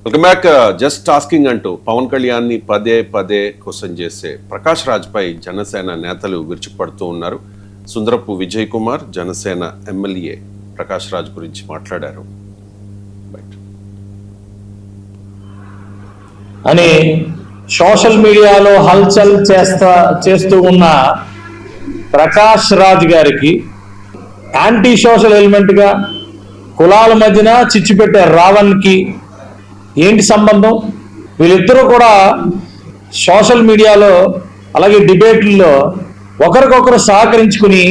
Welcome back. Just tasking అంటూ పవన్ కళ్యాణ్ని పదే పదే క్వశ్చన్ చేసే ప్రకాష్ రాజ్పై జనసేన నేతలు విరుచుకుపడుతూ ఉన్నారు. సుందరపు విజయ్ కుమార్ జనసేన ఎమ్మెల్యే ప్రకాష్ రాజ్ గురించి మాట్లాడారు. అని సోషల్ మీడియాలో హల్చల్ చేస్తూ ఉన్న ప్రకాష్ రాజ్ గారికి యాంటీ సోషల్ ఎలిమెంట్గా కులాల మధ్యన చిచ్చు పెట్టే రావణ్కి ఏంటి సంబంధం? వీళ్ళిద్దరూ కూడా సోషల్ మీడియాలో అలాగే డిబేట్లలో ఒకరికొకరు సహకరించుకుని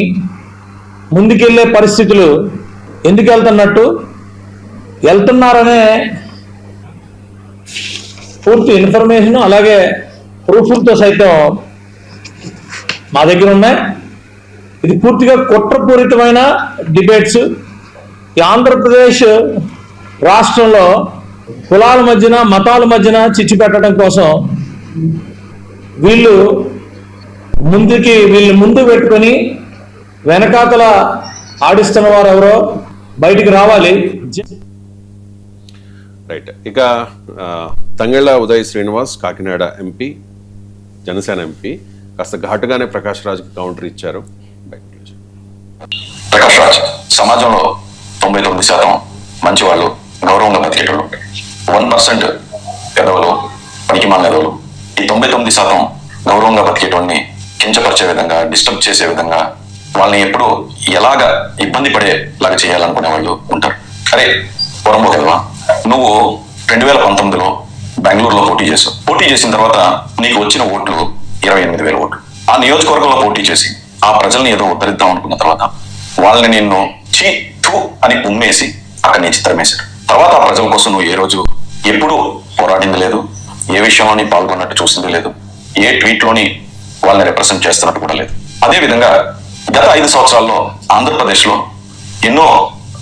ముందుకెళ్ళే పరిస్థితులు ఎందుకు వెళ్తున్నారనే పూర్తి ఇన్ఫర్మేషన్ అలాగే ప్రూఫ్లతో సైతం మా దగ్గర ఉన్నాయి. ఇది పూర్తిగా కుట్రపూరితమైన డిబేట్స్. ఈ ఆంధ్రప్రదేశ్ రాష్ట్రంలో కులాల మధ్యన మతాల మధ్యన చిచ్చు పెట్టడం కోసం వీళ్ళు ముందు పెట్టుకొని వెనకాతల ఆడిస్తున్న వారు ఎవరో బయటికి రావాలి. రైట్. ఇక తంగెళ్ళ ఉదయ్ శ్రీనివాస్ కాకినాడ ఎంపీ, జనసేన ఎంపీ కాస్త ఘాటుగానే ప్రకాష్ రాజ్కి కౌంటర్ ఇచ్చారు. ప్రకాష్ రాజ్ సమాజంలో 99% మంచి వాళ్ళు గౌరవంగా బతికేటోళ్ళు, 1% ఎదవలు పనికిమాలిన ఎదవలు. ఈ 99% గౌరవంగా బతికేటోళ్ళని కించపరిచే విధంగా, డిస్టర్బ్ చేసే విధంగా, వాళ్ళని ఎప్పుడు ఎలాగా ఇబ్బంది పడేలాగా చేయాలనుకునే వాళ్ళు ఉంటారు. అరే పొరంబో కదవా, నువ్వు 2019లో బెంగళూరులో పోటీ చేసిన తర్వాత నీకు వచ్చిన ఓట్లు 28,000 ఓట్లు. ఆ నియోజకవర్గంలో పోటీ చేసి ఆ ప్రజల్ని ఏదో ఉద్ధరిద్దాం అనుకున్న తర్వాత వాళ్ళని నిన్ను చీ థూ అని ఉమ్మేసి అక్కడి నుంచి తరిమేశారు. తర్వాత ఆ ప్రజల కోసం నువ్వు ఏ రోజు ఎప్పుడు పోరాడింది లేదు, ఏ విషయంలోని పాల్గొన్నట్టు చూసింది లేదు, ఏ ట్వీట్లోని వాళ్ళని రిప్రజెంట్ చేస్తున్నట్టు కూడా లేదు. అదే విధంగా గత 5 సంవత్సరాల్లో ఆంధ్రప్రదేశ్లో ఎన్నో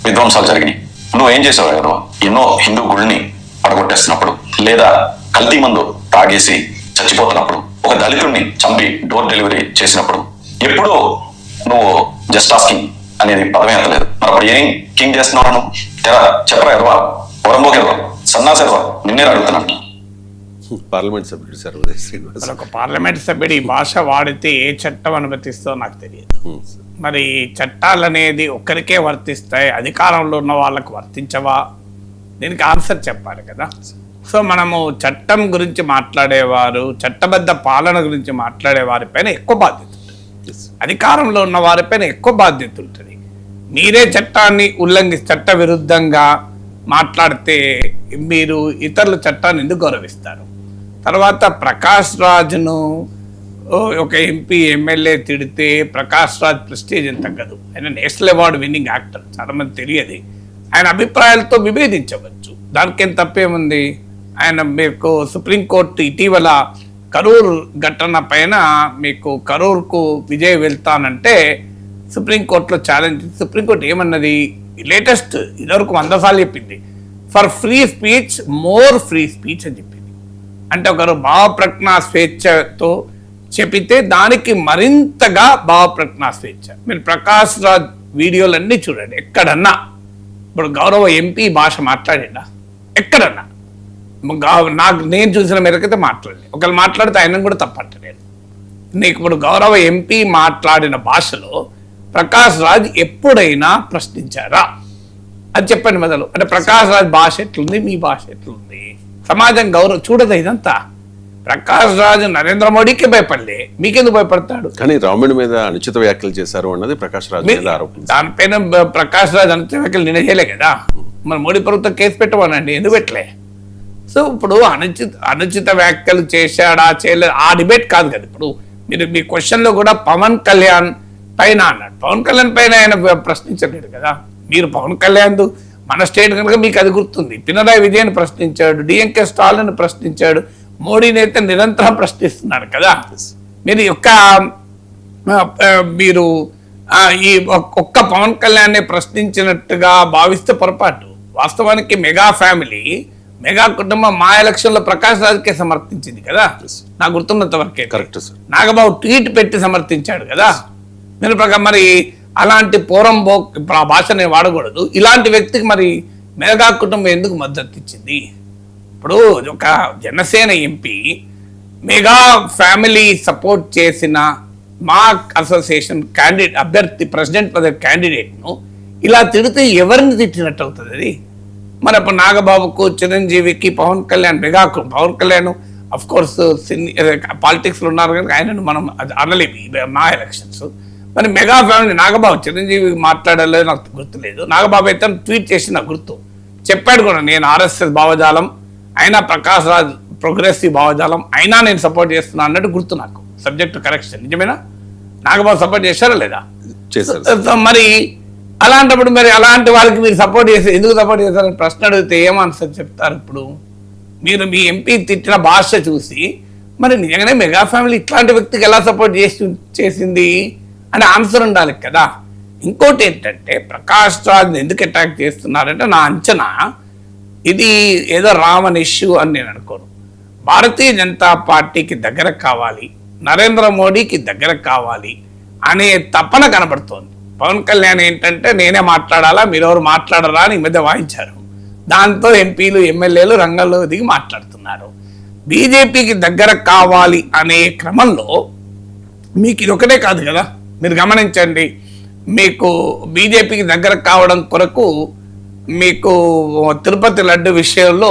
విధ్వంసాలు జరిగినాయి. నువ్వేం చేసావు కదా? ఎన్నో హిందూ గుళ్ళని పడగొట్టేస్తున్నప్పుడు, లేదా కల్తీ మందు తాగేసి చచ్చిపోతున్నప్పుడు, ఒక దళితుడిని చంపి డోర్ డెలివరీ చేసినప్పుడు ఎప్పుడూ నువ్వు జస్ట్ టాస్కింగ్ అనేది పదమే అంతలేదు. మరి అప్పుడు ఏం కింగ్ చేస్తున్నావు? నువ్వు చెప్పరా ఎదవా, పొరంబోకి ఎదవా, సన్నాసి ఎదవా, నిన్నే అడుగుతున్నాను. పార్లమెంట్ సభ్యుడు సార్ ఉదయ్ శ్రీనివాస్. ఒక పార్లమెంట్ సభ్యుడు ఈ భాష వాడితే ఏ చట్టం అనుమతిస్తో నాకు తెలియదు. మరి చట్టాలు అనేది ఒక్కరికే వర్తిస్తాయి, అధికారంలో ఉన్న వాళ్ళకు వర్తించవా? దీనికి ఆన్సర్ చెప్పాలి కదా. సో మనము చట్టం గురించి మాట్లాడేవారు, చట్టబద్ధ పాలన గురించి మాట్లాడే వారిపైన ఎక్కువ బాధ్యత ఉంటుంది, అధికారంలో ఉన్న వారిపైన ఎక్కువ బాధ్యత ఉంటుంది. మీరే చట్టాన్ని చట్ట విరుద్ధంగా మాట్లాడితే మీరు ఇతరుల చట్టాన్ని ఎందుకు గౌరవిస్తారు? తర్వాత ప్రకాష్ రాజ్ను ఒక ఎంపీ ఎమ్మెల్యే తిడితే ప్రకాష్ రాజ్ ప్రెస్టీజ్ ఏం తగ్గదు. ఆయన నేషనల్ అవార్డు విన్నింగ్ యాక్టర్, చాలా మంది తెలియదు. ఆయన అభిప్రాయాలతో విభేదించవచ్చు, దానికి ఏం తప్పేముంది? ఆయన మీకు సుప్రీంకోర్టు ఇటీవల కరూర్ ఘటన పైన మీకు కరూర్కు విజయ్ వెళ్తానంటే సుప్రీంకోర్టులో ఛాలెంజ్, సుప్రీంకోర్టు ఏమన్నది? లేటెస్ట్ ఇదివరకు 100 సార్లు చెప్పింది, for free speech more free speech అని చెప్పింది. అంటే ఒకరు భావప్రజ్ఞా స్వేచ్ఛతో చెప్పితే దానికి మరింతగా భావప్రజ్ఞా స్వేచ్ఛ. మీరు ప్రకాష్ రాజ్ వీడియోలన్నీ చూడండి, ఎక్కడన్నా ఇప్పుడు గౌరవ ఎంపీ భాష మాట్లాడిండా? ఎక్కడన్నా నేను చూసిన మేరకైతే మాట్లాడలేదు. ఒకళ్ళు మాట్లాడితే ఆయన కూడా తప్పంటలేదు. నీకు ఇప్పుడు గౌరవ ఎంపీ మాట్లాడిన భాషలో ప్రకాష్ రాజ్ ఎప్పుడైనా ప్రశ్నించారా? అది చెప్పండి మొదలు. అంటే ప్రకాష్ రాజ్ భాష ఎట్లుంది, మీ భాష ఎట్లుంది? సమాజం గౌరవం చూడదు ఇదంతా. ప్రకాష్ రాజ్ నరేంద్ర మోడీకి భయపడలే, మీకెందుకు భయపడతాడు? కానీ రాముడి మీద అనుచిత వ్యాఖ్యలు చేశారు అన్నది ప్రకాష్ రాజ్ మీద ఆరోపణ. దానిపైన ప్రకాష్ రాజ్ అనుచిత వ్యాఖ్యలు నిన్న చేయలే కదా, మరి మోడీ ప్రభుత్వం కేసు పెట్టమనండి, ఎందుకు పెట్టలే? సో ఇప్పుడు అనుచిత వ్యాఖ్యలు చేశాడా చేయలేదు ఆ డిబేట్ కాదు కదా. ఇప్పుడు మీరు మీ క్వశ్చన్లో కూడా పవన్ కళ్యాణ్ పైన అన్నాడు. పవన్ కళ్యాణ్ పైన ఆయన ప్రశ్నించలేడు కదా. మీరు పవన్ కళ్యాణ్ మన స్టేట్ కనుక మీకు అది గుర్తుంది, పినరాయి విజయన్ ప్రశ్నించాడు, డిఎంకే స్టాలిన్ ప్రశ్నించాడు, మోడీని అయితే నిరంతరం ప్రశ్నిస్తున్నాడు కదా. మీరు ఈ ఒక్క పవన్ కళ్యాణ్ ప్రశ్నించినట్టుగా భావిస్తే పొరపాటు. వాస్తవానికి మెగా ఫ్యామిలీ, మెగా కుటుంబం మా ఎలక్షన్లో ప్రకాష్ రాజ్కే సమర్థించింది కదా, నాకు గుర్తున్నంత వరకే. Correct sir. నాగబాబు ట్వీట్ పెట్టి సమర్థించాడు కదా. మీరు మరి అలాంటి పోరంబో ఇప్పుడు ఆ భాష నేను వాడకూడదు, ఇలాంటి వ్యక్తికి మరి మెగా కుటుంబం ఎందుకు మద్దతు ఇచ్చింది? ఇప్పుడు ఒక Janasena MP mega family support చేసిన మా అసోసియేషన్ క్యాండిడేట్ అభ్యర్థి ప్రెసిడెంట్ పదవి క్యాండిడేట్ను ఇలా తిడితే ఎవరిని తిట్టినట్టు అవుతుంది అది? మరి అప్పుడు నాగబాబుకు, చిరంజీవికి, పవన్ కళ్యాణ్ మెగాకు, పవన్ కళ్యాణ్ అఫ్ కోర్స్ పాలిటిక్స్లో ఉన్నారు కనుక ఆయనను మనం అనలేము మా ఎలక్షన్స్. మరి మెగా ఫ్యామిలీ నాగబాబు చిరంజీవి మాట్లాడలేదు నాకు గుర్తులేదు. నాగబాబు అయితే ట్వీట్ చేసి నాకు గుర్తు చెప్పాడు కూడా, నేను ఆర్ఎస్ఎస్ భావజాలం అయినా ప్రకాష్ రాజ్ ప్రోగ్రెసివ్ భావజాలం అయినా నేను సపోర్ట్ చేస్తున్నా అన్నట్టు గుర్తు నాకు. సబ్జెక్ట్ కరెక్షన్ నిజమేనా? నాగబాబు సపోర్ట్ చేశారా లేదా? చేశారు. మరి అలాంటప్పుడు మరి అలాంటి వాళ్ళకి మీరు సపోర్ట్ చేసి ఎందుకు సపోర్ట్ చేశారని ప్రశ్న అడిగితే ఏం ఆన్సర్ చెప్తారు? ఇప్పుడు మీరు మీ ఎంపీ తిట్టిన భాష చూసి మరి నిజంగానే మెగా ఫ్యామిలీ ఇట్లాంటి వ్యక్తికి ఎలా సపోర్ట్ చేసింది అనే ఆన్సర్ ఉండాలి కదా. ఇంకోటి ఏంటంటే ప్రకాష్ రాజ్ ఎందుకు అటాక్ చేస్తున్నారంటే నా అంచనా ఇది ఏదో రామన్ ఇష్యూ అని నేను అనుకోను. భారతీయ జనతా పార్టీకి దగ్గర కావాలి, నరేంద్ర మోడీకి దగ్గర కావాలి అనే తపన కనబడుతోంది. పవన్ కళ్యాణ్ ఏంటంటే నేనే మాట్లాడాలా, మీరెవరు మాట్లాడరా అని ఈ మధ్య వాయించారు. దాంతో ఎంపీలు ఎమ్మెల్యేలు రంగంలో దిగి మాట్లాడుతున్నారు. బీజేపీకి దగ్గర కావాలి అనే క్రమంలో మీకు ఇది ఒకటే కాదు కదా, మీరు గమనించండి. మీకు బీజేపీకి దగ్గర కావడం కొరకు మీకు తిరుపతి లడ్డు విషయంలో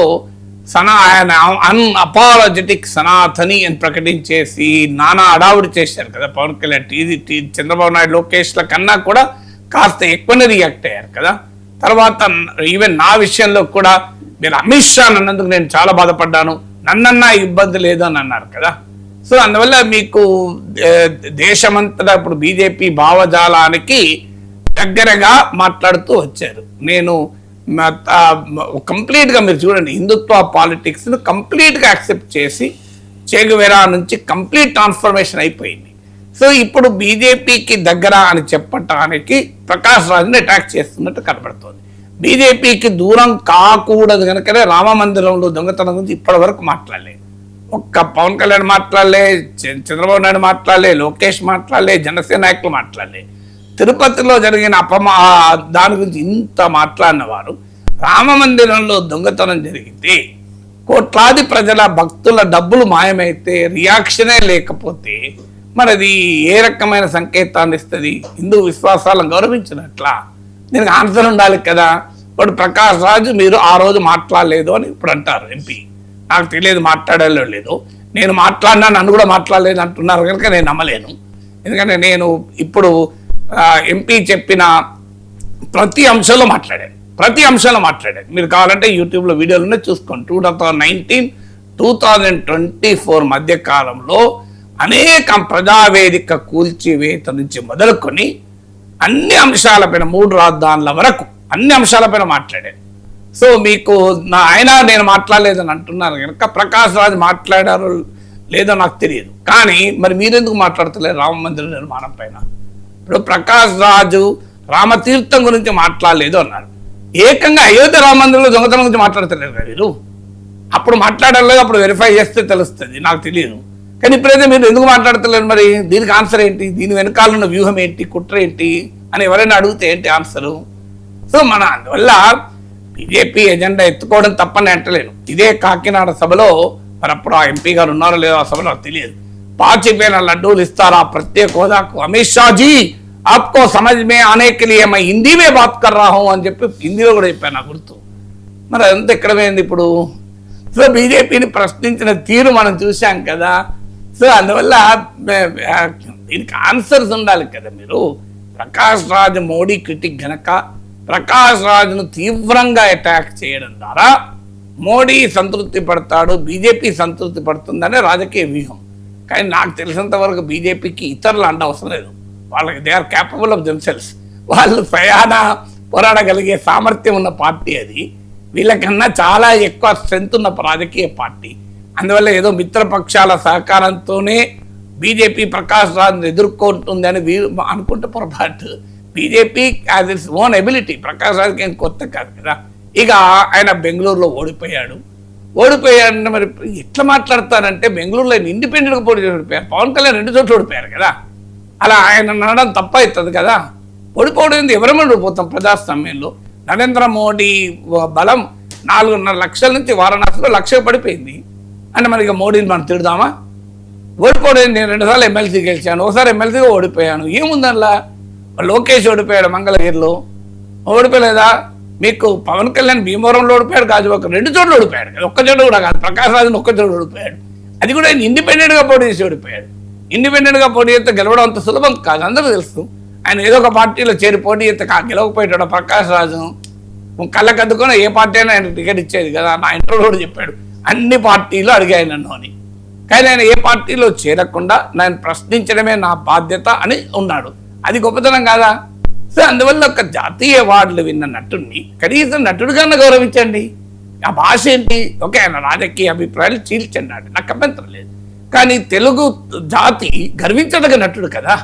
ఆయన అన్అపాలజెటిక్ సనాతని అని ప్రకటించేసి నానా అడావుడి చేశారు కదా పవన్ కళ్యాణ్. చంద్రబాబు నాయుడు, లోకేష్ల కన్నా కూడా కాస్త ఎక్కువనే రియాక్ట్ అయ్యారు కదా. తర్వాత ఈవెన్ నా విషయంలో కూడా మీరు అమిత్ షా అన్నందుకు నేను చాలా బాధపడ్డాను, నన్నన్నా ఇబ్బంది లేదు అని అన్నారు కదా. సో అందువల్ల మీకు దేశమంతటా ఇప్పుడు బీజేపీ భావజాలానికి దగ్గరగా మాట్లాడుతూ వచ్చారు. నేను కంప్లీట్గా మీరు చూడండి, హిందుత్వ పాలిటిక్స్ను కంప్లీట్గా యాక్సెప్ట్ చేసి చేగువేరా నుంచి కంప్లీట్ ట్రాన్స్ఫర్మేషన్ అయిపోయింది. సో ఇప్పుడు బీజేపీకి దగ్గర అని చెప్పటానికి ప్రకాష్ రాజ్ని అటాక్ చేస్తున్నట్టు కనబడుతోంది. బీజేపీకి దూరం కాకూడదు కనుకనే రామ మందిరంలో దొంగతనం గురించి ఇప్పటి వరకు మాట్లాడలేదు. ఒక్క పవన్ కళ్యాణ్ మాట్లాడలే, చంద్రబాబు నాయుడు మాట్లాడలే, లోకేష్ మాట్లాడలే, జనసేన నాయకులు మాట్లాడలే. తిరుపతిలో జరిగిన దాని గురించి ఇంత మాట్లాడిన వారు రామ మందిరంలో దొంగతనం జరిగితే కోట్లాది ప్రజల భక్తుల డబ్బులు మాయమైతే రియాక్షనే లేకపోతే మరి అది ఏ రకమైన సంకేతాన్ని ఇస్తుంది? హిందూ విశ్వాసాలను గౌరవించినట్లా? దీనికి ఆన్సర్ ఉండాలి కదా. ఇప్పుడు ప్రకాష్ రాజు మీరు ఆ రోజు మాట్లాడలేదు అని ఇప్పుడు అంటారు ఎంపీ. నాకు తెలియదు మాట్లాడలేదు లేదు, నేను మాట్లాడినా నన్ను కూడా మాట్లాడలేదు అంటున్నారు కనుక నేను నమ్మలేను. ఎందుకంటే నేను ఇప్పుడు ఎంపీ చెప్పిన ప్రతి అంశంలో మాట్లాడాను. మీరు కావాలంటే యూట్యూబ్లో వీడియోలోనే చూసుకోండి. 2019, 2024 మధ్య కాలంలో అనేక ప్రజావేదిక కూల్చివేత నుంచి మొదలుకొని అన్ని అంశాలపైన 3 రాజధానుల వరకు అన్ని అంశాలపైన మాట్లాడాను. సో మీకు నేను మాట్లాడలేదని అంటున్నారు కనుక ప్రకాష్ రాజ్ మాట్లాడారో లేదో నాకు తెలియదు. కానీ మరి మీరెందుకు మాట్లాడతలేరు రామ మందిర నిర్మాణం పైన? ఇప్పుడు ప్రకాష్ రాజు రామతీర్థం గురించి మాట్లాడలేదు అన్నారు. ఏకంగా అయోధ్య రామ మందిరంలో దొంగతనం గురించి మాట్లాడతలేరు కదా మీరు. అప్పుడు మాట్లాడలేదు, అప్పుడు వెరిఫై చేస్తే తెలుస్తుంది, నాకు తెలియదు. కానీ ఇప్పుడైతే మీరు ఎందుకు మాట్లాడతలేరు? మరి దీనికి ఆన్సర్ ఏంటి? దీని వెనకాల ఉన్న వ్యూహం ఏంటి, కుట్ర ఏంటి అని ఎవరైనా అడిగితే ఏంటి ఆన్సరు? సో అందువల్ల బీజేపీ ఎజెండా ఎత్తుకోవడం తప్పని అంటలేను. ఇదే కాకినాడ సభలో మరి అప్పుడు ఆ ఎంపీ గారు ఉన్నారో లేదో ఆ సభలో తెలియదు, పాచిపోయిన లడ్డూలు ఇస్తారా ప్రత్యేక హోదాకు? అమిత్ షా జీ ఆప్కో సమజ్ మే ఆనే కే లియే మై హిందీ మే బాత్ కర్ రహా హూం అని చెప్పి హిందీలో కూడా చెప్పాను, నాకు గుర్తు. మరి అదంతా ఎక్కడ పోయింది ఇప్పుడు? సో బీజేపీని ప్రశ్నించిన తీరు మనం చూసాం కదా. సో అందువల్ల దీనికి ఆన్సర్స్ ఉండాలి కదా. మీరు ప్రకాష్ రాజ్ మోడీ క్రిటిక్ గనక ప్రకాష్ రాజ్ను తీవ్రంగా అటాక్ చేయడం ద్వారా మోడీ సంతృప్తి పడతాడు, బీజేపీ సంతృప్తి పడుతుందనే రాజకీయ వ్యూహం. కానీ నాకు తెలిసినంత వరకు బీజేపీకి ఇతరులు అండ అవసరం లేదు. వాళ్ళకి they are capable of themselves. వాళ్ళు పోరాడగలిగే సామర్థ్యం ఉన్న పార్టీ అది. వీళ్ళకన్నా చాలా ఎక్కువ స్ట్రెంత్ ఉన్న రాజకీయ పార్టీ. అందువల్ల ఏదో మిత్రపక్షాల సహకారంతోనే బీజేపీ ప్రకాష్ రాజ్ను ఎదుర్కొంటుంది అని వీరు అనుకుంటే పొరపాటు. BJP as its own ability. Prakash రాజ్కి ఏం కొత్త కాదు కదా. ఇక ఆయన బెంగళూరులో ఓడిపోయాడు మరి ఎట్లా మాట్లాడతారంటే బెంగళూరులో ఇండిపెండెంట్గా పోటీ ఓడిపోయారు. పవన్ కళ్యాణ్ 2 చోట్ల ఓడిపోయారు కదా. అలా ఆయన అనడం తప్ప అవుతుంది కదా. ఓడిపోవడం ఎవరమని ఓడిపోతాం ప్రజాస్వామ్యంలో? నరేంద్ర మోడీ బలం 4.5 లక్షల నుంచి వారణాసిలో 1 లక్ష పడిపోయింది అంటే మరి ఇక మోడీని మనం తిడదామా? ఓడిపోవడం, నేను 2 సార్లు ఎమ్మెల్సీ గెలిచాను, ఒకసారి ఎమ్మెల్సీగా ఓడిపోయాను, ఏముందల్లా? లోకేష్ ఓడిపోయాడు మంగళగిరిలో, ఓడిపోలేదా? మీకు పవన్ కళ్యాణ్ భీమవరంలో ఓడిపోయాడు, గాజువాక 2 చోట్ల ఓడిపోయాడు, ఒక్క చోట కూడా కాదు, ప్రకాష్ రాజుని ఒక్క చోట ఓడిపోయాడు. అది కూడా ఆయన ఇండిపెండెంట్గా పోటీ చేసి ఓడిపోయాడు. ఇండిపెండెంట్గా పోటీ చేస్తే గెలవడం అంత సులభం కాదు, అందరూ తెలుసు. ఆయన ఏదో ఒక పార్టీలో చేరి పోటీ చేస్తే గెలవకపోయాడు ప్రకాష్ రాజు. కళ్ళకద్దుకొని ఏ పార్టీ అయినా ఆయన టికెట్ ఇచ్చేది కదా. నా ఇంటర్వ్యూలో కూడా చెప్పాడు, అన్ని పార్టీలు అడిగాయి నన్ను అని. కానీ ఆయన ఏ పార్టీలో చేరకుండా నేను ప్రశ్నించడమే నా బాధ్యత అని ఉన్నాడు. అది గొప్పతనం కాదా? సో అందువల్ల ఒక జాతీయ అవార్డులు విన్న నటుడిని కనీసం నటుడిగానే గౌరవించండి. ఆ భాష ఏంటి? ఓకే, ఆయన రాజకీయ అభిప్రాయాలు చీల్చండి, నాకు అభ్యంతరం లేదు. కానీ తెలుగు జాతి గర్వించదగ్గ నటుడు కదా,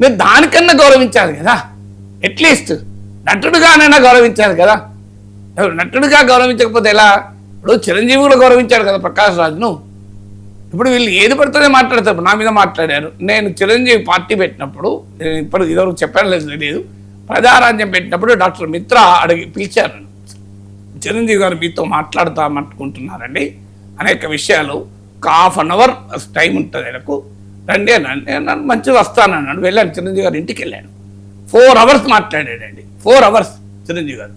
మీరు దానికన్నా గౌరవించాలి కదా. అట్లీస్ట్ నటుడుగానైనా గౌరవించాలి కదా. నటుడిగా గౌరవించకపోతే ఎలా? ఇప్పుడు చిరంజీవి కూడా గౌరవించాడు కదా ప్రకాష్ రాజును. ఇప్పుడు వీళ్ళు ఏది పడితేనే మాట్లాడతారు. నా మీద మాట్లాడారు. నేను చిరంజీవి పార్టీ పెట్టినప్పుడు, నేను ఇప్పుడు ఇదివరకు చెప్పాను లేదు తెలియదు, ప్రజారాజ్యం పెట్టినప్పుడు డాక్టర్ మిత్ర పిలిచారు. చిరంజీవి గారు మీతో మాట్లాడతామనుకుంటున్నారండి, అనేక విషయాలు, ఒక 1/2 అవర్ టైం ఉంటుంది ఆయనకు, రండి అన్నాను. నేను మంచిగా వస్తానన్నాడు. వెళ్ళాను, చిరంజీవి గారు ఇంటికి వెళ్ళాను. 4 అవర్స్ మాట్లాడాడండి, 4 అవర్స్ చిరంజీవి గారు.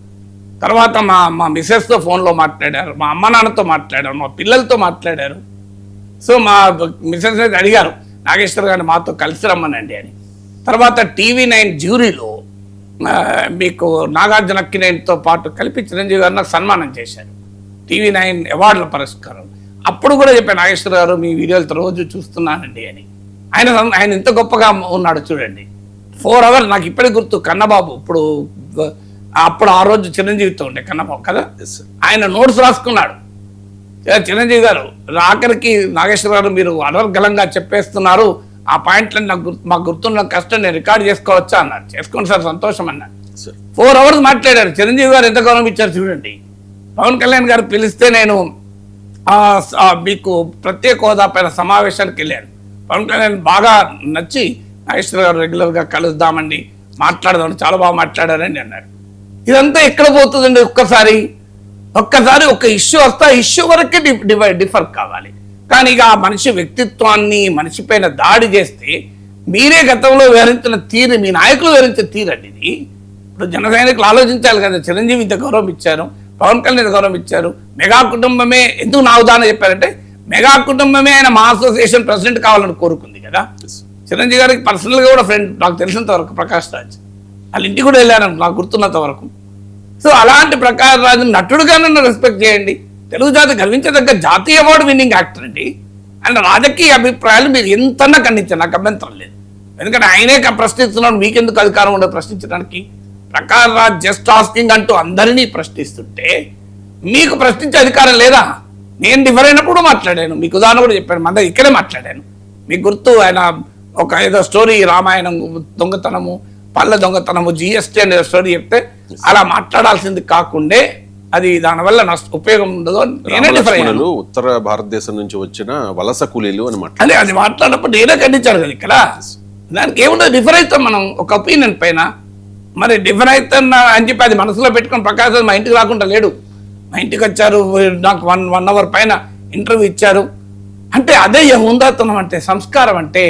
తర్వాత మా మిసెస్తో ఫోన్లో మాట్లాడారు, మా అమ్మ నాన్నతో మాట్లాడారు, మా పిల్లలతో మాట్లాడారు. సో మా మిసెస్ అయితే అడిగారు, నాగేశ్వర్ గారిని మాతో కలిసి రమ్మనండి అని. తర్వాత TV9 జ్యూరీలో మీకు నాగార్జున అక్కినేనితో పాటు కలిపి చిరంజీవి గారు నాకు సన్మానం చేశారు, TV9 అవార్డుల పురస్కారం. అప్పుడు కూడా చెప్పాను, నాగేశ్వర్ గారు మీ వీడియోలతో రోజు చూస్తున్నానండి అని. ఆయన ఇంత గొప్పగా ఉన్నాడు చూడండి. 4 అవర్స్ నాకు ఇప్పటికి గుర్తు. కన్నబాబు అప్పుడు ఆ రోజు చిరంజీవితో ఉండే కన్నబాబు కదా, ఆయన నోట్స్ రాసుకున్నాడు. చిరంజీవి గారు ఆఖరికి నాగేశ్వర గారు మీరు అనర్గళంగా చెప్పేస్తున్నారు, ఆ పాయింట్లను మాకు గుర్తున్న కష్టం నేను రికార్డ్ చేసుకోవచ్చా అన్నారు. చేసుకోండి సార్, సంతోషం అన్నారు. 4 అవర్స్ మాట్లాడారు. చిరంజీవి గారు ఎంత గౌరవం ఇచ్చారు చూడండి. పవన్ కళ్యాణ్ గారు పిలిస్తే నేను మీకు ప్రత్యేక హోదా పైన సమావేశానికి వెళ్ళాను. పవన్ కళ్యాణ్ బాగా నచ్చి నాగేశ్వర గారు రెగ్యులర్గా కలుద్దామండి, మాట్లాడదాం, చాలా బాగా మాట్లాడారండి అన్నారు. ఇదంతా ఎక్కడ పోతుందండి? ఒక్కసారి ఒక ఇష్యూ వస్తే ఆ ఇష్యూ వరకే డిఫర్ కావాలి. కానీ ఇక ఆ మనిషి వ్యక్తిత్వాన్ని, మనిషి పైన దాడి చేస్తే మీరే గతంలో వివరించిన తీరు, మీ నాయకులు వివరించిన తీరు అండి ఇది. ఇప్పుడు జన సైనికులు ఆలోచించాలి కదా. చిరంజీవి ఇంత గౌరవం ఇచ్చారు, పవన్ కళ్యాణ్ గౌరవం ఇచ్చారు. మెగా కుటుంబమే ఎందుకు నా ఉదాహరణ చెప్పారంటే, మెగా కుటుంబమే ఆయన మా అసోసియేషన్ ప్రెసిడెంట్ కావాలని కోరుకుంది కదా. చిరంజీవి గారికి పర్సనల్గా కూడా ఫ్రెండ్, నాకు తెలిసినంత వరకు ప్రకాష్ రాజ్, వాళ్ళ ఇంటికి కూడా వెళ్ళాను నాకు గుర్తున్నంత వరకు. సో అలాంటి ప్రకాష్ రాజు నటుడుగా నన్ను రెస్పెక్ట్ చేయండి. తెలుగు జాతి గర్వించదగ్గ జాతీయ అవార్డు విన్నింగ్ యాక్టర్ అండి. అండ్ రాజకీయ అభిప్రాయాలు మీరు ఎంతన్నా ఖండించారు, నాకు అభ్యంతరం లేదు. ఎందుకంటే ఆయనే ప్రశ్నిస్తున్నాడు, మీకెందుకు అధికారం ఉండదు ప్రశ్నించడానికి? ప్రకాష్ రాజ్ జస్ట్ ఆస్కింగ్ అంటూ అందరినీ ప్రశ్నిస్తుంటే మీకు ప్రశ్నించే అధికారం లేదా? నేను డిఫర్ అయినప్పుడు మాట్లాడాను, మీకు ఉదాహరణ కూడా చెప్పాను, మన ఇక్కడే మాట్లాడాను. మీకు గుర్తు, ఆయన ఒక ఏదో స్టోరీ, రామాయణం దొంగతనము, పళ్ళ దొంగతనము, GST అనే స్టోరీ చెప్తే అలా మాట్లాడాల్సింది కాకుండే అది దానివల్ల ఉపయోగం ఉండదు. నేనే డిఫర్ అయ్యాను. ఉత్తర భారతదేశం నుంచి వచ్చిన వలస కూలీలు అని మాట్లాడారు. అది మాట్లాడినప్పుడు నేనే ఖండించాను కదా. ఇక్కడ దానికి ఏముండదు, డిఫర్ అవుతాం మనం ఒక ఒపీనియన్ పైన. మరి డిఫర్ అవుతున్నా అని చెప్పి అది మనసులో పెట్టుకుని ప్రకాశ్ మా ఇంటికి రాకుండా లేడు. మా ఇంటికి వచ్చారు, నాకు 1 అవర్ పైన ఇంటర్వ్యూ ఇచ్చారు. అంటే అదే హుందాతనం అంటే, సంస్కారం అంటే.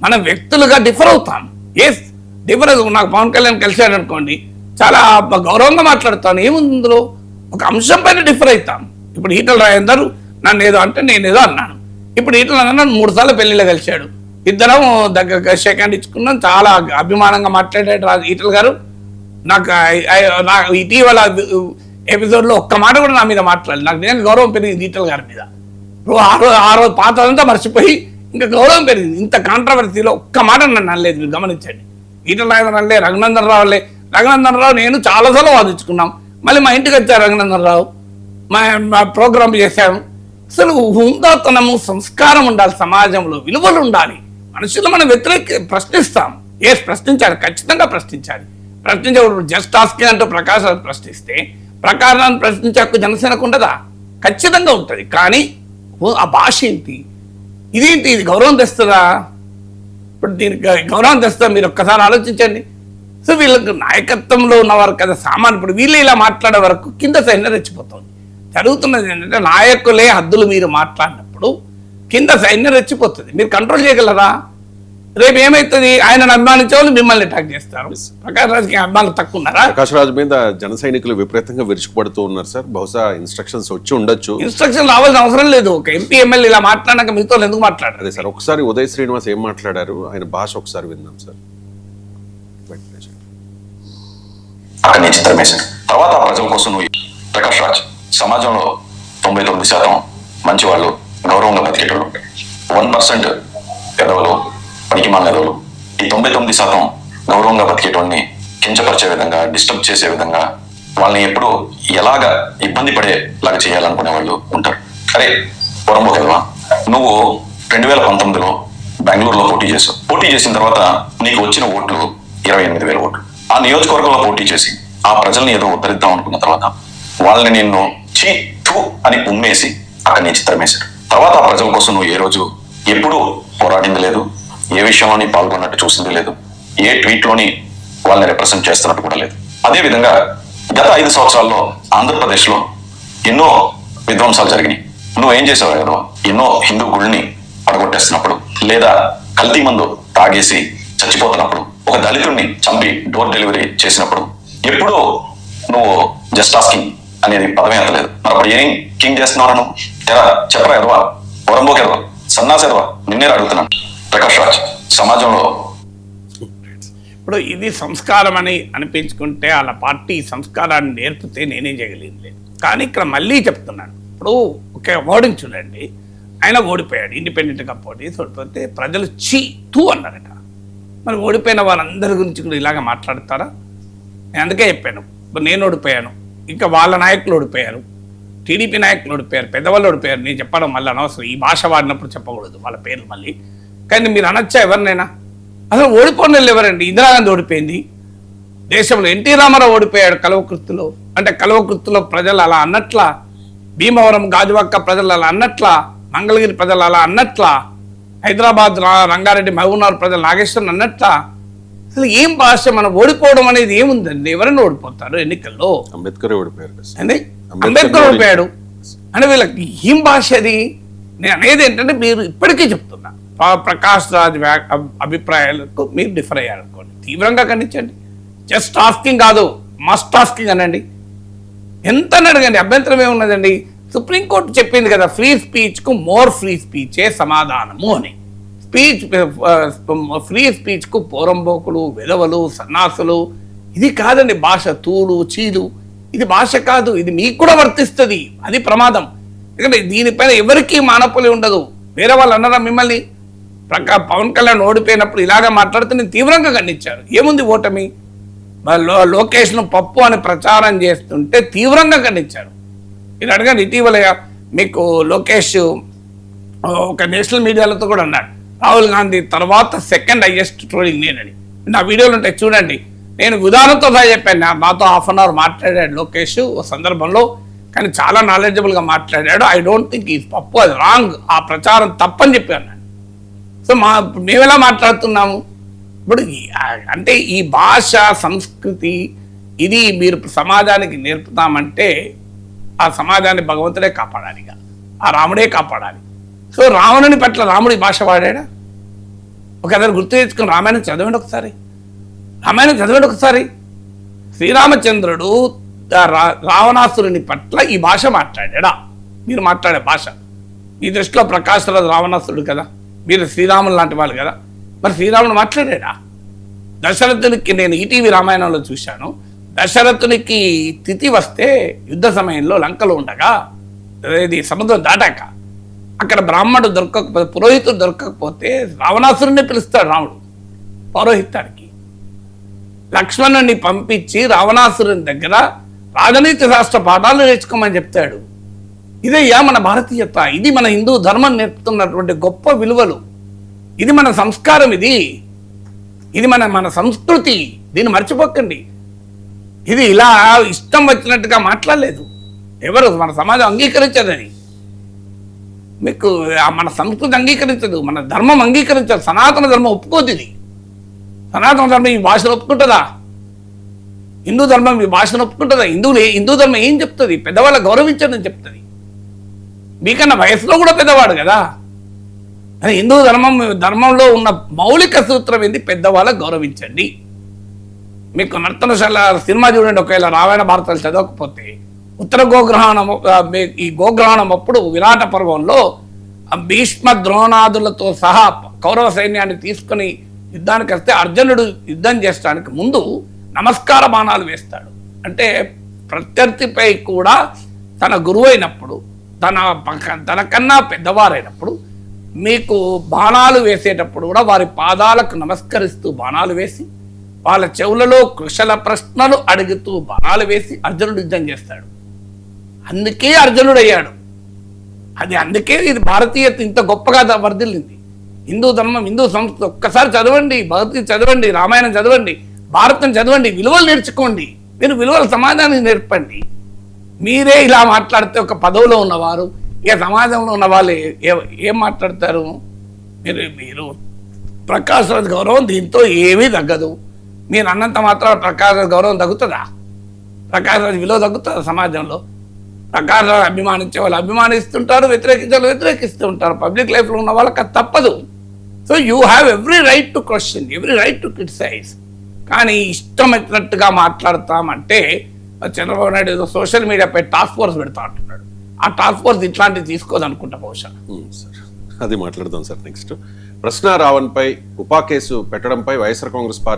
మనం వ్యక్తులుగా డిఫర్ అవుతాం. ఎస్, డిఫర్ అవుతాం. నాకు పవన్ కళ్యాణ్ కలిశాడు అనుకోండి, చాలా గౌరవంగా మాట్లాడతాను, ఏముంది ఇందులో? ఒక అంశం పైన డిఫర్ అవుతాం. ఇప్పుడు ఈటల రాజేందర్ నన్ను ఏదో అంటే నేను ఏదో అన్నాను. ఇప్పుడు ఈటల రాజేందర్ 3 సార్లు పెళ్లిలో కలిశాడు, ఇద్దరం దగ్గర షేక్ హ్యాండ్ ఇచ్చుకున్నాం, చాలా అభిమానంగా మాట్లాడాడు ఈటల గారు. నాకు ఇటీవల ఎపిసోడ్లో ఒక్క మాట కూడా నా మీద మాట్లాడాలి. నాకు నేను గౌరవం పెరిగింది ఈటల గారి మీద. ఆ రోజు పాతదంతా మర్చిపోయి ఇంకా గౌరవం పెరిగింది. ఇంత కాంట్రవర్సీలో ఒక్క మాట నన్ను అనలేదు, మీరు గమనించండి. ఈటల రాజేందర్ అనలే, రఘునందన్ రావులే. రఘునందన్ రావు నేను చాలాసార్లు వాదించుకున్నాం. మళ్ళీ మా ఇంటికి వచ్చారు రఘునందన్ రావు, మా ప్రోగ్రామ్ చేశాము. అసలు హుందాతనము, సంస్కారం ఉండాలి, సమాజంలో విలువలు ఉండాలి. మనుషులు మనం ప్రశ్నిస్తాం. ప్రశ్నించాలి, ఖచ్చితంగా ప్రశ్నించాలి. ప్రశ్నించేప్పుడు జస్ట్ ఆస్కింగ్ అంటూ ప్రకాశాన్ని ప్రశ్నిస్తే ప్రకాశాన్ని ప్రశ్నించే హక్కు జనసేనకు ఉండదా? ఖచ్చితంగా ఉంటుంది. కానీ ఆ భాష ఏంటి, ఇదేంటి, ఇది గౌరవం తెస్తుందా? ఇప్పుడు దీనికి గౌరవం తెస్తా? మీరు ఒక్కసారి ఆలోచించండి. సో వీళ్ళకి నాయకత్వంలో ఉన్నవారు కదా సామాన్య, ఇప్పుడు వీళ్ళు ఇలా మాట్లాడే వరకు కింద సైన్యం రెచ్చిపోతుంది. జరుగుతున్నది ఏంటంటే నాయకులే హద్దులు మీరు మాట్లాడినప్పుడు కింద సైన్యం రెచ్చిపోతుంది. మీరు కంట్రోల్ చేయగలరా? రేపు ఏమవుతుంది? ఆయనను అభిమానించే వాళ్ళు మిమ్మల్ని అటాక్ చేస్తారు. ప్రకాష్ రాజ్కి అభిమానులు తక్కువ ఉన్నారా? ప్రకాష్ రాజ్ మీద జన సైనికులు విపరీతంగా విరుచుకుపడుతూ ఉన్నారు సార్. బహుశా ఇన్స్ట్రక్షన్స్ వచ్చి ఉండొచ్చు. ఇన్స్ట్రక్షన్ రావాల్సిన అవసరం లేదు. ఒక ఎంపీ ఎమ్మెల్యే ఇలా మాట్లాడాక మీతో ఎందుకు మాట్లాడారు? అదే సార్, ఒకసారి ఉదయ్ శ్రీనివాస్ ఏం మాట్లాడారు, ఆయన భాష ఒకసారి విందాం సార్. అక్కడి నుంచి తరిమేశారు. తర్వాత ప్రజల కోసం నువ్వు ప్రకాష్ రాజ్ సమాజంలో 99% మంచి వాళ్ళు గౌరవంగా బతికేటోళ్ళు, 1% ఎదవలు పనికిమాల ఎదవలు. ఈ 99% గౌరవంగా బతికేటోళ్ళని కించపరిచే విధంగా, డిస్టర్బ్ చేసే విధంగా, వాళ్ళని ఎప్పుడు ఎలాగ ఇబ్బంది పడేలాగా చేయాలనుకునే వాళ్ళు ఉంటారు. అరే పొరంబో కదవా, నువ్వు 2019లో బెంగళూరులో పోటీ చేసావు. పోటీ చేసిన తర్వాత నీకు వచ్చిన ఓట్లు 28,000 ఓట్లు. ఆ నియోజకవర్గంలో పోటీ చేసి ఆ ప్రజల్ని ఏదో ఉద్ధరిద్దాం అనుకున్న తర్వాత వాళ్ళని నిన్ను చీ తూ అని ఉమ్మేసి అక్కడి నుంచి తరిమేశారు. తర్వాత ఆ ప్రజల కోసం నువ్వు ఏ రోజు ఎప్పుడూ పోరాడింది లేదు, ఏ విషయంలోని పాల్గొన్నట్టు చూసింది లేదు, ఏ ట్వీట్లోని వాళ్ళని రిప్రజెంట్ చేస్తున్నట్టు కూడా లేదు. అదే విధంగా గత 5 సంవత్సరాల్లో ఆంధ్రప్రదేశ్లో ఎన్నో విధ్వంసాలు జరిగినాయి. నువ్వేం చేసావు కదా? ఎన్నో హిందూ గుళ్ళని పడగొట్టేస్తున్నప్పుడు, లేదా కల్తీ మందు తాగేసి చచ్చిపోతున్నప్పుడు, ఒక దళితుడిని చంపి డోర్ డెలివరీ చేసినప్పుడు ఎప్పుడూ నువ్వు జస్ట్ ఆస్కింగ్ అనేది పదమే అంతలేదు. మరి అప్పుడు ఏం కింగ్ చేస్తున్నావు నువ్వు? ఎరా చెప్పరా ఎదవా, పొరంబోకి ఎదవా, సన్నాసి ఎదవా, నిన్నే అడుగుతున్నాను. ప్రకాష్ రాజ్ సమాజంలో ఇప్పుడు ఇది సంస్కారం అని అనిపించుకుంటే వాళ్ళ పార్టీ సంస్కారాన్ని నేర్పితే నేనేం చేయగలిగింది లేదు. కానీ ఇక్కడ మళ్ళీ చెప్తున్నాను, ఇప్పుడు ఒక వర్డింగ్ చూడండి, ఆయన ఓడిపోయాడు, ఇండిపెండెంట్గా ఓడిపోతే ప్రజలు చీ తూ అన్నారట. మరి ఓడిపోయిన వాళ్ళందరి గురించి కూడా ఇలాగ మాట్లాడతారా? నేను అందుకే చెప్పాను, ఇప్పుడు నేను ఓడిపోయాను, ఇంకా వాళ్ళ నాయకులు ఓడిపోయారు, టీడీపీ నాయకులు ఓడిపోయారు, పెద్దవాళ్ళు ఓడిపోయారు. నేను చెప్పడం మళ్ళీ అనవసరం, ఈ భాష వాడినప్పుడు చెప్పకూడదు వాళ్ళ పేర్లు మళ్ళీ. కానీ మీరు అనొచ్చా ఎవరినైనా? అసలు ఓడిపోయిన వాళ్ళు ఎవరండి? ఇందిరాగాంధీ ఓడిపోయింది దేశంలో, ఎన్టీ రామారావు ఓడిపోయాడు కల్వకుర్తిలో. అంటే కల్వకుర్తిలో ప్రజలు అలా అన్నట్లా, భీమవరం గాజువాక ప్రజలు అలా అన్నట్లా, మంగళగిరి ప్రజలు అలా అన్నట్లా, హైదరాబాద్ రంగారెడ్డి మహబూబ్నగర్ ప్రజలు నాగేశ్వరం అన్నట్లా. అసలు ఏం భాష? మనం ఓడిపోవడం అనేది ఏముందండి? ఎవరైనా ఓడిపోతారు ఎన్నికల్లో. అంబేద్కర్ ఓడిపోయారు, అంబేద్కర్ ఓడిపోయాడు అంటే వీళ్ళకి ఏం భాష అది? నేను అనేది ఏంటంటే, మీరు ఇప్పటికీ చెప్తున్నా, ప్రకాష్ రాజ్ అభిప్రాయాలకు మీరు డిఫర్ అయ్యారనుకోండి, తీవ్రంగా ఖండించండి. జస్ట్ ఆస్కింగ్ కాదు, మస్ట్ ఆస్కింగ్ అనండి. ఎంత అడగండి, అభ్యంతరం ఏమున్నదండి? సుప్రీంకోర్టు చెప్పింది కదా, ఫ్రీ స్పీచ్కు మోర్ ఫ్రీ స్పీచే సమాధానము అని. ఫ్రీ స్పీచ్కు పోరంబోకులు, వెధవలు, సన్నాసులు ఇది కాదండి భాష. తూలు చీలు ఇది భాష కాదు, ఇది మీకు కూడా వర్తిస్తుంది. అది ప్రమాదం. ఎందుకంటే దీనిపైన ఎవరికీ మానపొలి ఉండదు. వేరే వాళ్ళు అన్నారా మిమ్మల్ని? పవన్ కళ్యాణ్ ఓడిపోయినప్పుడు ఇలాగా మాట్లాడితే నేను తీవ్రంగా ఖండించారు. ఏముంది ఓటమి? లోకేష్ను పప్పు అని ప్రచారం చేస్తుంటే తీవ్రంగా ఖండించారు. ఇది అడగండి. ఇటీవల మీకు లోకేష్ ఒక నేషనల్ మీడియాలతో కూడా అన్నాడు, రాహుల్ గాంధీ తర్వాత సెకండ్ హైయెస్ట్ ట్రోలింగ్ నేనని. నా వీడియోలు ఉంటాయి చూడండి. నేను ఉదాహరణతో సహా చెప్పాను. నాతో హాఫ్ అన్ అవర్ మాట్లాడాడు లోకేష్ ఒక సందర్భంలో, కానీ చాలా నాలెడ్జబుల్గా మాట్లాడాడు. ఐ డోంట్ థింక్ ఈ పప్పు అది రాంగ్, ఆ ప్రచారం తప్పని చెప్పాను. సో మేము ఎలా మాట్లాడుతున్నాము ఇప్పుడు? అంటే ఈ భాష సంస్కృతి ఇది మీరు సమాజానికి నేర్పుతామంటే ఆ సమాజాన్ని భగవంతుడే కాపాడాలి, ఆ రాముడే కాపాడాలి. సో రావణుని పట్ల రాముడి భాష వాడాడా? ఒక అతను గుర్తు తెచ్చుకుని రామాయణం చదవండి ఒకసారి. రామాయణం చదవండి ఒకసారి. శ్రీరామచంద్రుడు రావణాసురుని పట్ల ఈ భాష మాట్లాడా? మీరు మాట్లాడే భాష. మీ దృష్టిలో ప్రకాష్ రాజు రావణాసురుడు కదా, మీరు శ్రీరాములు లాంటి వాళ్ళు కదా, మరి శ్రీరాముడు మాట్లాడా? దశరథునికి నేను ఈటీవీ రామాయణంలో చూశాను. దశరథునికి తిథి వస్తే యుద్ధ సమయంలో లంకలో ఉండగా, ఇది సముద్రం దాటాక అక్కడ బ్రాహ్మణుడు దొరకకపోతే, పురోహితుడు దొరకకపోతే రావణాసురుడిని పిలుస్తాడు రాముడు పౌరోహిత్యానికి. లక్ష్మణుని పంపించి రావణాసురుని దగ్గర రాజనీతి శాస్త్ర పాఠాలు నేర్చుకోమని చెప్తాడు. ఇదయ్యా మన భారతీయత, ఇది మన హిందూ ధర్మం నేర్పుతున్నటువంటి గొప్ప విలువలు, ఇది మన సంస్కారం, ఇది మన సంస్కృతి. దీన్ని మర్చిపోకండి. ఇది ఇలా ఇష్టం వచ్చినట్టుగా మాట్లాడలేదు ఎవరు. మన సమాజం అంగీకరించదని, మీకు మన సంస్కృతి అంగీకరించదు, మన ధర్మం అంగీకరించదు, సనాతన ధర్మం ఒప్పుకోదు. ఇది సనాతన ధర్మం ఈ భాషను ఒప్పుకుంటుందా? హిందూ ధర్మం మీ భాషను ఒప్పుకుంటుందా? హిందూ ధర్మం ఏం చెప్తుంది? పెద్దవాళ్ళ గౌరవించని చెప్తుంది. మీకన్నా వయసులో కూడా పెద్దవాడు కదా. అది హిందూ ధర్మంలో ఉన్న మౌలిక సూత్రం ఏంది? పెద్దవాళ్ళకు గౌరవించండి. మీకు నర్తనశాల సినిమా చూడండి, ఒకవేళ రామాయణ భారతాలు చదవకపోతే ఉత్తర గోగ్రహణం, ఈ గోగ్రహణం అప్పుడు విరాట పర్వంలో భీష్మ ద్రోణాదులతో సహా కౌరవ సైన్యాన్ని తీసుకుని యుద్ధానికి వస్తే అర్జునుడు యుద్ధం చేసడానికి ముందు నమస్కార బాణాలు వేస్తాడు. అంటే ప్రత్యర్థిపై కూడా తన గురువు అయినప్పుడు, తనకన్నా పెద్దవారైనప్పుడు మీకు బాణాలు వేసేటప్పుడు కూడా వారి పాదాలకు నమస్కరిస్తూ బాణాలు వేసి, వాళ్ళ చెవులలో కుశల ప్రశ్నలు అడుగుతూ బాణాలు వేసి అర్జునుడు యుద్ధం చేస్తాడు. అందుకే అర్జునుడు అయ్యాడు. అందుకే ఇది భారతీయత ఇంత గొప్పగా వర్ధిల్లింది. హిందూ ధర్మం, హిందూ సంస్కృతి ఒక్కసారి చదవండి, భగవద్గీత చదవండి, రామాయణం చదవండి, భారతం చదవండి, విలువలు నేర్చుకోండి. మీరు విలువల సమాజానికి నేర్పండి. మీరే ఇలా మాట్లాడితే ఒక పదవిలో ఉన్నవారు, ఇక సమాజంలో ఉన్న వాళ్ళు ఏం మాట్లాడతారు? మీరు ప్రకాష్ రాజ్ గౌరవం దీంతో ఏమీ తగ్గదు. మీరు అన్నంత మాత్రం ప్రకాష్ రాజ్ గౌరవం తగ్గుతుందా? ప్రకాష్ రాజ్ విలువ తగ్గుతుందా సమాజంలో? ప్రకాష్ రాజ్ అభిమానించే వాళ్ళు అభిమానిస్తుంటారు, వ్యతిరేకించే వాళ్ళు వ్యతిరేకిస్తూ ఉంటారు. పబ్లిక్ లైఫ్లో ఉన్న వాళ్ళకి అది తప్పదు. So you have every right to question, every right to criticise. కానీ ఇష్టం వచ్చినట్టుగా మాట్లాడతామంటే చంద్రబాబు నాయుడు ఏదో సోషల్ మీడియాపై టాస్క్ ఫోర్స్ పెడతా అంటున్నాడు. ఆ టాస్క్ ఫోర్స్ ఇట్లాంటివి తీసుకోదు అనుకుంటా బహుశా. సార్ అది మాట్లాడదాం సార్. నెక్స్ట్ ప్రశ్న రావణ్పై ఉపా కేసు పెట్టడంపై వైఎస్ఆర్ కాంగ్రెస్ పార్టీ